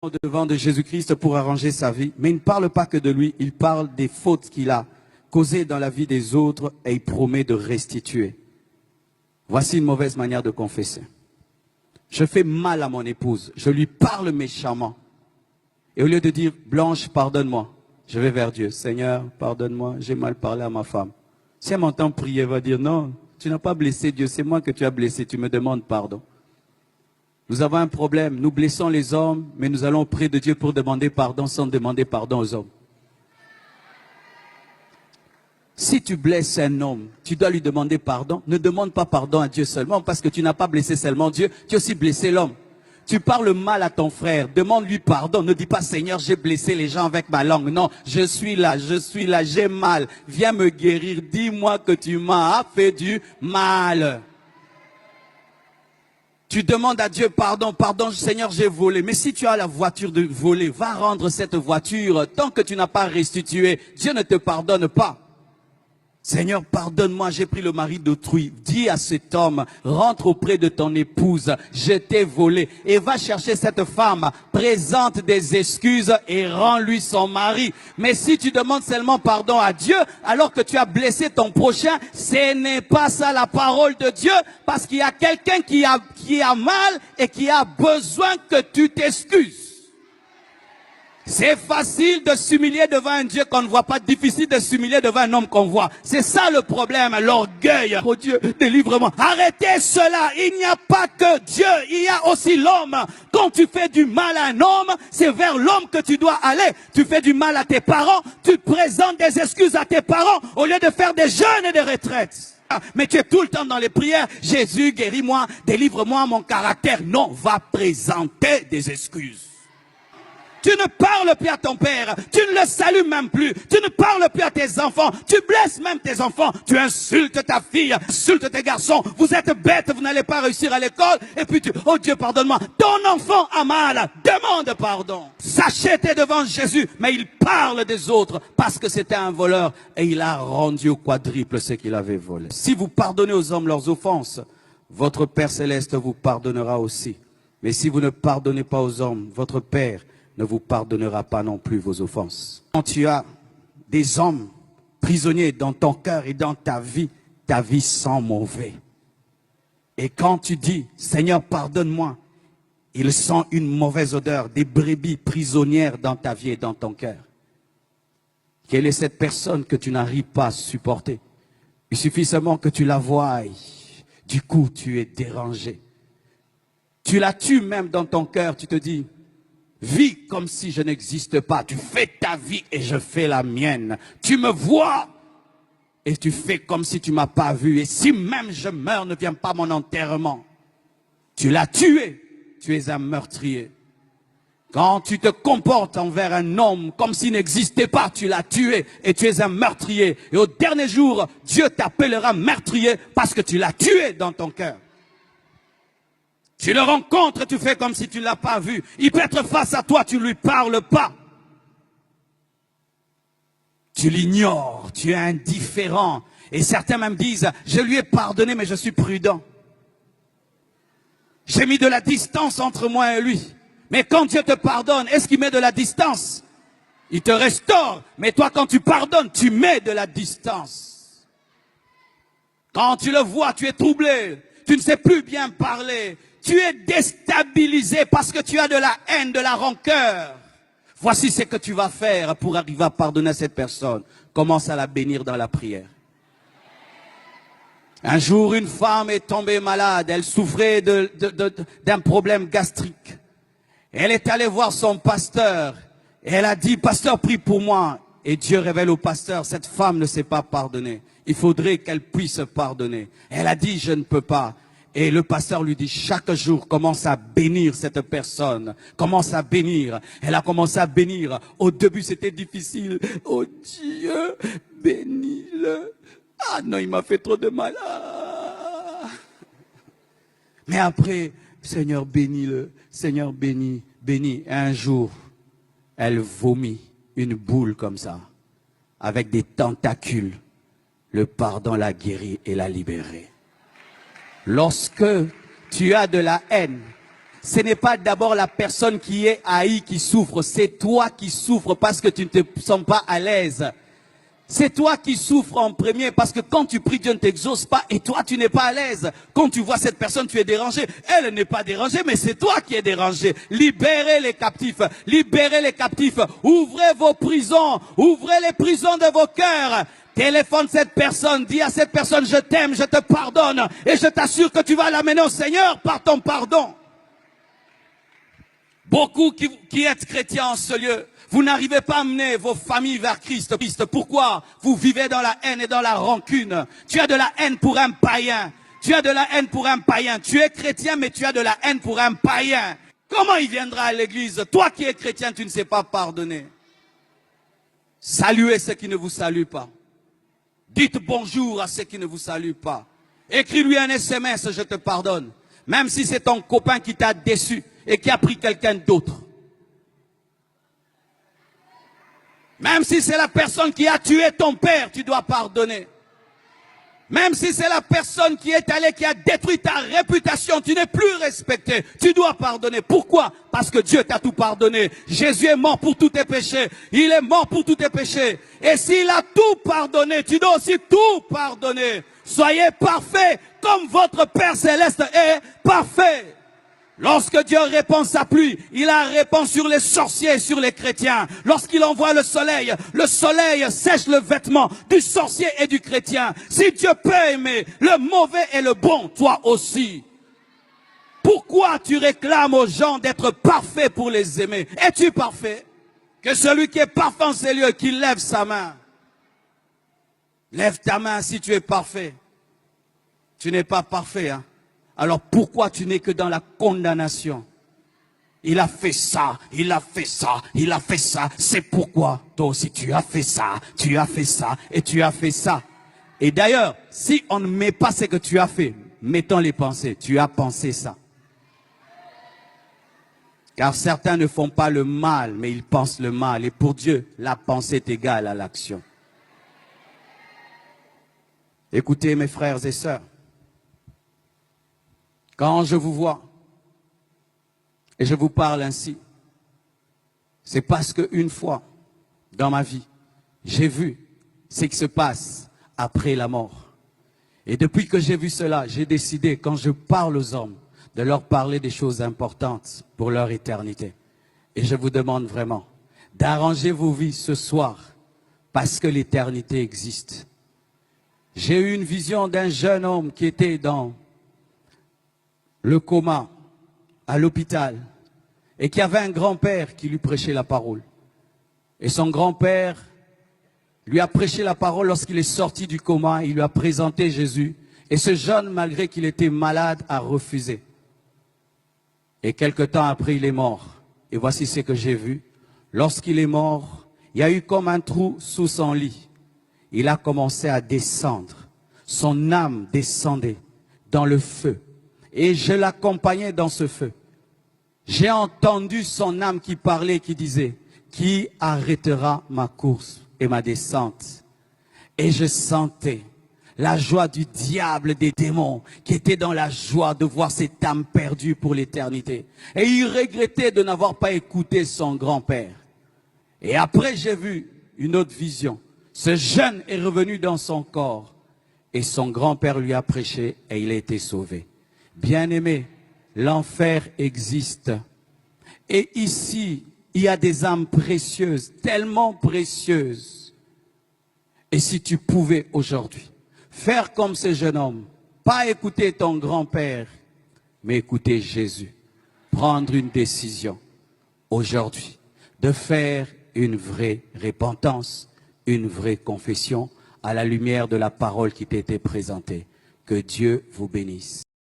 Au-devant de Jésus-Christ pour arranger sa vie, mais il ne parle pas que de lui, il parle des fautes qu'il a causées dans la vie des autres et il promet de restituer. Voici une mauvaise manière de confesser. Je fais mal à mon épouse, je lui parle méchamment. Et au lieu de dire, Blanche, pardonne-moi, je vais vers Dieu. Seigneur, pardonne-moi, j'ai mal parlé à ma femme. Si elle m'entend prier, elle va dire, non, tu n'as pas blessé Dieu, c'est moi que tu as blessé, tu me demandes pardon. Nous avons un problème, nous blessons les hommes, mais nous allons auprès de Dieu pour demander pardon sans demander pardon aux hommes. Si tu blesses un homme, tu dois lui demander pardon. Ne demande pas pardon à Dieu seulement parce que tu n'as pas blessé seulement Dieu, tu as aussi blessé l'homme. Tu parles mal à ton frère, demande-lui pardon. Ne dis pas, Seigneur, j'ai blessé les gens avec ma langue. Non, je suis là, j'ai mal. Viens me guérir, dis-moi que tu m'as fait du mal. Tu demandes à Dieu pardon, pardon Seigneur j'ai volé. Mais si tu as la voiture de voler, va rendre cette voiture. Tant que tu n'as pas restitué, Dieu ne te pardonne pas. Seigneur, pardonne-moi, j'ai pris le mari d'autrui. Dis à cet homme, rentre auprès de ton épouse, je t'ai volé. Et va chercher cette femme, présente des excuses et rends-lui son mari. Mais si tu demandes seulement pardon à Dieu, alors que tu as blessé ton prochain, ce n'est pas ça la parole de Dieu, parce qu'il y a quelqu'un qui a mal et qui a besoin que tu t'excuses. C'est facile de s'humilier devant un Dieu qu'on ne voit pas, difficile de s'humilier devant un homme qu'on voit. C'est ça le problème, l'orgueil. Oh Dieu, délivre-moi. Arrêtez cela, il n'y a pas que Dieu, il y a aussi l'homme. Quand tu fais du mal à un homme, c'est vers l'homme que tu dois aller. Tu fais du mal à tes parents, tu présentes des excuses à tes parents au lieu de faire des jeûnes et des retraites. Mais tu es tout le temps dans les prières. Jésus, guéris-moi, délivre-moi mon caractère. Non, va présenter des excuses. Tu ne parles plus à ton père, tu ne le salues même plus, tu ne parles plus à tes enfants, tu blesses même tes enfants, tu insultes ta fille, insultes tes garçons, vous êtes bêtes, vous n'allez pas réussir à l'école, et puis tu, oh Dieu pardonne-moi, ton enfant a mal, demande pardon. Sachez, t'es devant Jésus, mais il parle des autres, parce que c'était un voleur, et il a rendu au quadruple ce qu'il avait volé. Si vous pardonnez aux hommes leurs offenses, votre Père Céleste vous pardonnera aussi. Mais si vous ne pardonnez pas aux hommes, votre Père ne vous pardonnera pas non plus vos offenses. Quand tu as des hommes prisonniers dans ton cœur et dans ta vie sent mauvais. Et quand tu dis, Seigneur, pardonne-moi, il sent une mauvaise odeur, des brebis prisonnières dans ta vie et dans ton cœur. Quelle est cette personne que tu n'arrives pas à supporter? Il suffit seulement que tu la voies. Du coup, tu es dérangé. Tu la tues même dans ton cœur, tu te dis, vis comme si je n'existe pas. Tu fais ta vie et je fais la mienne. Tu me vois et tu fais comme si tu ne m'as pas vu. Et si même je meurs, ne viens pas à mon enterrement. Tu l'as tué. Tu es un meurtrier. Quand tu te comportes envers un homme comme s'il n'existait pas, tu l'as tué et tu es un meurtrier. Et au dernier jour, Dieu t'appellera meurtrier parce que tu l'as tué dans ton cœur. Tu le rencontres, tu fais comme si tu ne l'as pas vu. Il peut être face à toi, tu ne lui parles pas. Tu l'ignores, tu es indifférent. Et certains même disent, je lui ai pardonné, mais je suis prudent. J'ai mis de la distance entre moi et lui. Mais quand Dieu te pardonne, est-ce qu'il met de la distance? Il te restaure. Mais toi, quand tu pardonnes, tu mets de la distance. Quand tu le vois, tu es troublé. Tu ne sais plus bien parler. Tu es déstabilisé parce que tu as de la haine, de la rancœur. Voici ce que tu vas faire pour arriver à pardonner à cette personne. Commence à la bénir dans la prière. Un jour, une femme est tombée malade. Elle souffrait d'un problème gastrique. Elle est allée voir son pasteur. Et elle a dit, pasteur, prie pour moi. Et Dieu révèle au pasteur, cette femme ne sait pas pardonner. Il faudrait qu'elle puisse pardonner. Elle a dit, je ne peux pas. Et le pasteur lui dit, chaque jour, commence à bénir cette personne. Commence à bénir. Elle a commencé à bénir. Au début, c'était difficile. Oh Dieu, bénis-le. Ah non, il m'a fait trop de mal. Ah. Mais après, Seigneur, bénis-le. Seigneur, bénis, bénis. Et un jour, elle vomit une boule comme ça, avec des tentacules. Le pardon l'a guérie et l'a libérée. Lorsque tu as de la haine, ce n'est pas d'abord la personne qui est haïe qui souffre, c'est toi qui souffres parce que tu ne te sens pas à l'aise. C'est toi qui souffres en premier parce que quand tu pries, Dieu ne t'exauce pas et toi, tu n'es pas à l'aise. Quand tu vois cette personne, tu es dérangé. Elle n'est pas dérangée, mais c'est toi qui es dérangé. Libérez les captifs. Libérez les captifs. Ouvrez vos prisons. Ouvrez les prisons de vos cœurs. Téléphone cette personne. Dis à cette personne, je t'aime, je te pardonne. Et je t'assure que tu vas l'amener au Seigneur par ton pardon. Beaucoup qui êtes chrétiens en ce lieu, vous n'arrivez pas à amener vos familles vers Christ. Pourquoi? Vous vivez dans la haine et dans la rancune. Tu as de la haine pour un païen. Tu as de la haine pour un païen. Tu es chrétien, mais tu as de la haine pour un païen. Comment il viendra à l'église? Toi qui es chrétien, tu ne sais pas pardonner. Saluez ceux qui ne vous saluent pas. Dites bonjour à ceux qui ne vous saluent pas. Écris-lui un SMS, je te pardonne. Même si c'est ton copain qui t'a déçu et qui a pris quelqu'un d'autre. Même si c'est la personne qui a tué ton père, tu dois pardonner. Même si c'est la personne qui est allée, qui a détruit ta réputation, tu n'es plus respecté, tu dois pardonner. Pourquoi? Parce que Dieu t'a tout pardonné. Jésus est mort pour tous tes péchés. Il est mort pour tous tes péchés. Et s'il a tout pardonné, tu dois aussi tout pardonner. Soyez parfaits comme votre Père Céleste est parfait. Lorsque Dieu répand sa pluie, il la répand sur les sorciers et sur les chrétiens. Lorsqu'il envoie le soleil sèche le vêtement du sorcier et du chrétien. Si Dieu peut aimer le mauvais et le bon, toi aussi. Pourquoi tu réclames aux gens d'être parfaits pour les aimer? Es-tu parfait? Que celui qui est parfait en ces lieux, qu'il lève sa main. Lève ta main si tu es parfait. Tu n'es pas parfait, hein? Alors pourquoi tu n'es que dans la condamnation? Il a fait ça, il a fait ça, il a fait ça. C'est pourquoi toi aussi tu as fait ça, tu as fait ça et tu as fait ça. Et d'ailleurs, si on ne met pas ce que tu as fait, mettons les pensées. Tu as pensé ça. Car certains ne font pas le mal, mais ils pensent le mal. Et pour Dieu, la pensée est égale à l'action. Écoutez mes frères et sœurs. Quand je vous vois et je vous parle ainsi, c'est parce qu'une fois dans ma vie, j'ai vu ce qui se passe après la mort. Et depuis que j'ai vu cela, j'ai décidé, quand je parle aux hommes, de leur parler des choses importantes pour leur éternité. Et je vous demande vraiment d'arranger vos vies ce soir parce que l'éternité existe. J'ai eu une vision d'un jeune homme qui était dans le coma, à l'hôpital, et qui avait un grand-père qui lui prêchait la parole. Et son grand-père lui a prêché la parole lorsqu'il est sorti du coma, il lui a présenté Jésus. Et ce jeune, malgré qu'il était malade, a refusé. Et quelque temps après, il est mort. Et voici ce que j'ai vu. Lorsqu'il est mort, il y a eu comme un trou sous son lit. Il a commencé à descendre. Son âme descendait dans le feu. Et je l'accompagnais dans ce feu. J'ai entendu son âme qui parlait, qui disait, qui arrêtera ma course et ma descente? Et je sentais la joie du diable, des démons, qui était dans la joie de voir cette âme perdue pour l'éternité. Et il regrettait de n'avoir pas écouté son grand-père. Et après, j'ai vu une autre vision. Ce jeune est revenu dans son corps. Et son grand-père lui a prêché et il a été sauvé. Bien-aimé, l'enfer existe. Et ici, il y a des âmes précieuses, tellement précieuses. Et si tu pouvais aujourd'hui faire comme ce jeune homme, pas écouter ton grand-père, mais écouter Jésus, prendre une décision aujourd'hui de faire une vraie repentance, une vraie confession à la lumière de la parole qui t'était présentée. Que Dieu vous bénisse.